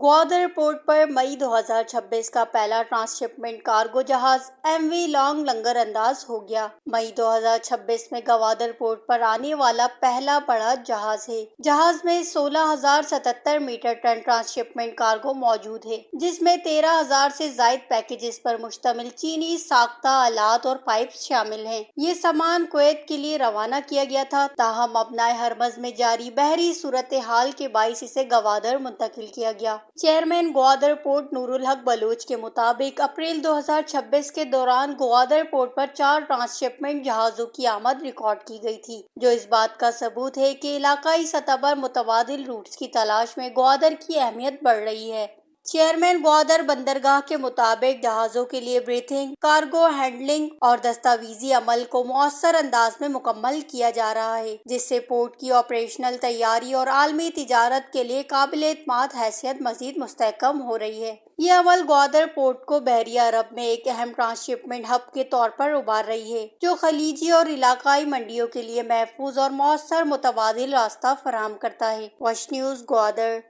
Gwadar port पर मई 2026 का पहला ट्रांसशिपमेंट कार्गो जहाज एमवी लॉन्ग लंगर अंदाज हो गया। मई 2026 में ग्वादर पोर्ट पर आने वाला पहला बड़ा जहाज है। जहाज में 16,077 मीटर टन ट्रांसशिपमेंट कार्गो मौजूद है, जिसमें 13,000 से जायद पैकेजेस पर मुश्तमिल चीनी साख्ता आलात और पाइप्स शामिल हैं। ये सामान कुवैत के लिए रवाना किया गया था, ताहम अपनाए हरमज में जारी बहरी सूरत हाल के बाइस इसे ग्वादर मुंतकिल किया गया। चेयरमैन ग्वादर पोर्ट नूरुल हक बलोच के मुताबिक अप्रैल 2026 के दौरान ग्वादर पोर्ट पर 4 ट्रांसशिपमेंट जहाजों की आमद रिकॉर्ड की गई थी, जो इस बात का सबूत है कि इलाकाई सतह पर मुतबादिल रूट्स की तलाश में ग्वादर की अहमियत बढ़ रही है। चेयरमैन ग्वादर बंदरगाह के मुताबिक जहाजों के लिए ब्रीथिंग, कार्गो हैंडलिंग और दस्तावेजी अमल को मौसर अंदाज में मुकम्मल किया जा रहा है, जिससे पोर्ट की ऑपरेशनल तैयारी और आलमी तिजारत के लिए काबिल एतमाद हैसियत मजीद मुस्तहकम हो रही है। ये अमल ग्वादर पोर्ट को बहरिया अरब में एक अहम ट्रांसशिपमेंट हब के तौर पर उभार रही है, जो खलीजी और इलाकाई मंडियों के लिए महफूज और मौसर मुतबादिल रास्ता फराहम करता है। वश न्यूज़ ग्वादर।